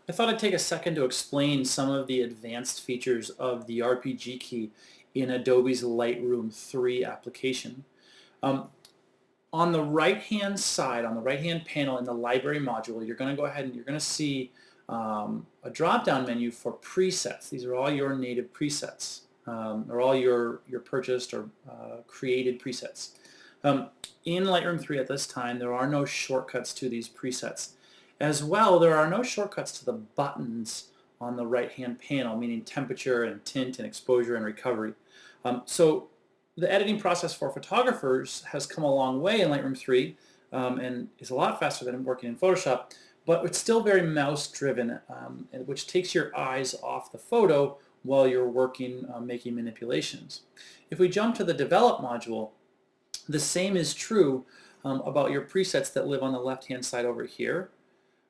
I thought I'd take a second to explain some of the advanced features of the RPG key in Adobe's Lightroom 3 application. Um, on the right-hand side, on the right-hand panel in the library module, you're going to go ahead and you're going to see a drop-down menu for presets. These are all your native presets, or all your purchased or created presets. In Lightroom 3 at this time, there are no shortcuts to these presets. As well, there are no shortcuts to the buttons on the right-hand panel, meaning temperature and tint and exposure and recovery. So the editing process for photographers has come a long way in Lightroom 3 and is a lot faster than working in Photoshop, but it's still very mouse-driven, which takes your eyes off the photo while you're working making manipulations. If we jump to the Develop module, the same is true about your presets that live on the left-hand side over here.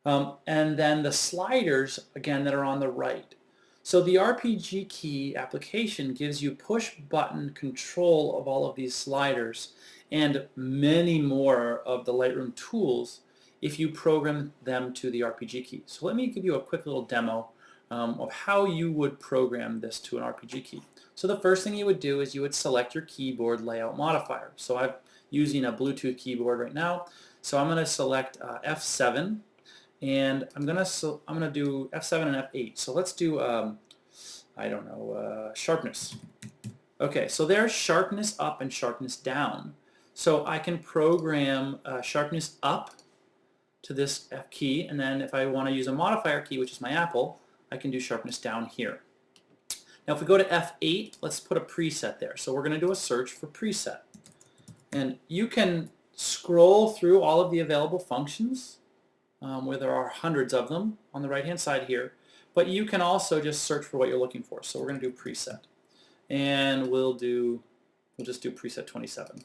And then the sliders, again, that are on the right. So the RPG key application gives you push-button control of all of these sliders and many more of the Lightroom tools if you program them to the RPG key. So let me give you a quick little demo of how you would program this to an RPG key. So the first thing you would do is you would select your keyboard layout modifier. So I'm using a Bluetooth keyboard right now. So I'm going to select F7. And I'm gonna do F7 and F8. So let's do I don't know, sharpness. Okay, so there's sharpness up and sharpness down. So I can program sharpness up to this F key, and then if I want to use a modifier key, which is my Apple, I can do sharpness down here. Now if we go to F8, let's put a preset there. So we're going to do a search for preset. And you can scroll through all of the available functions where there are hundreds of them on the right-hand side here. But you can also just search for what you're looking for. So we're going to do preset. And we'll just do preset 27.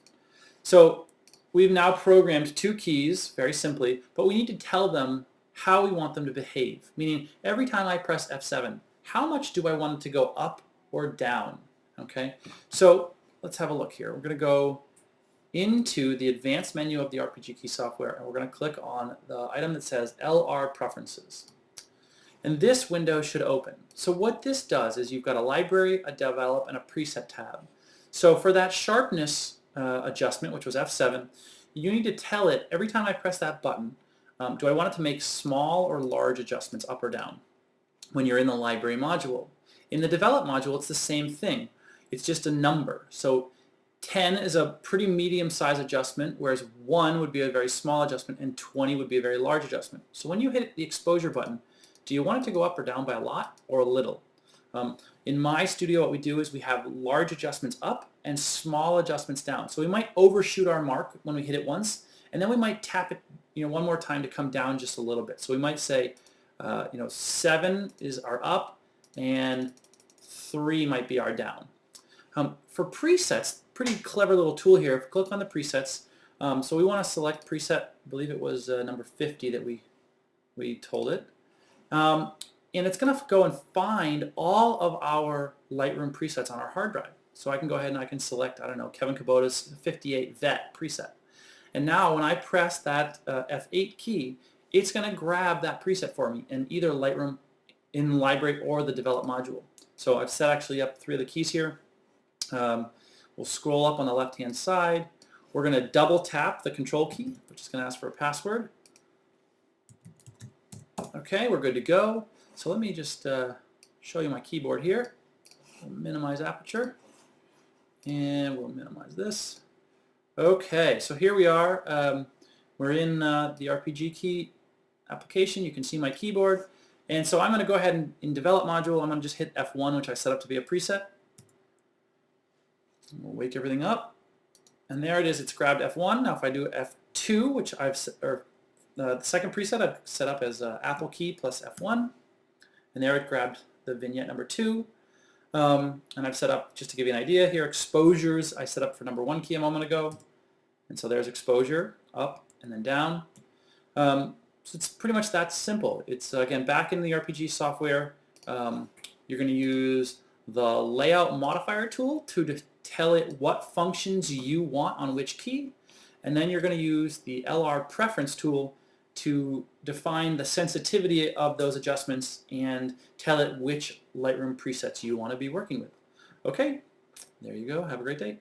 So we've now programmed two keys, very simply, but we need to tell them how we want them to behave. Meaning, every time I press F7, how much do I want it to go up or down? Okay? So let's have a look here. We're going to go into the advanced menu of the RPG key software, and we're going to click on the item that says LR Preferences. And this window should open. So what this does is you've got a library, a develop, and a preset tab. So for that sharpness adjustment, which was F7, you need to tell it every time I press that button, do I want it to make small or large adjustments up or down when you're in the library module. In the develop module, it's the same thing. It's just a number. So 10 is a pretty medium-sized adjustment, whereas 1 would be a very small adjustment and 20 would be a very large adjustment. So when you hit the exposure button, do you want it to go up or down by a lot or a little? In my studio, what we do is we have large adjustments up and small adjustments down. So we might overshoot our mark when we hit it once, and then we might tap it one more time to come down just a little bit. So we might say 7 is our up and 3 might be our down. For presets, pretty clever little tool here. If we click on the presets, so we want to select preset, I believe it was number 50 that we told it. And it's going to go and find all of our Lightroom presets on our hard drive. So I can go ahead and I can select, I don't know, Kevin Kubota's 58 Vet preset. And now when I press that F8 key, it's going to grab that preset for me in either Lightroom in Library or the Develop module. So I've set actually up 3 of the keys here. We'll scroll up on the left-hand side. We're going to double tap the control key, which is going to ask for a password. Okay, we're good to go. So let me just show you my keyboard here. We'll minimize aperture, and we'll minimize this. Okay, so here we are. We're in the RPG key application. You can see my keyboard. And so I'm going to go ahead and in Develop module, I'm going to just hit F1, which I set up to be a preset. We'll wake everything up. And there it is. It's grabbed F1. Now if I do F2, which the second preset I've set up as Apple key plus F1. And there it grabbed the vignette number 2. And I've set up, just to give you an idea here, exposures I set up for number 1 key a moment ago. And so there's exposure, up and then down. So it's pretty much that simple. It's, again, back in the RPG software. You're going to use the layout modifier tool to tell it what functions you want on which key. And then you're going to use the LR preference tool to define the sensitivity of those adjustments and tell it which Lightroom presets you want to be working with. Okay, there you go. Have a great day.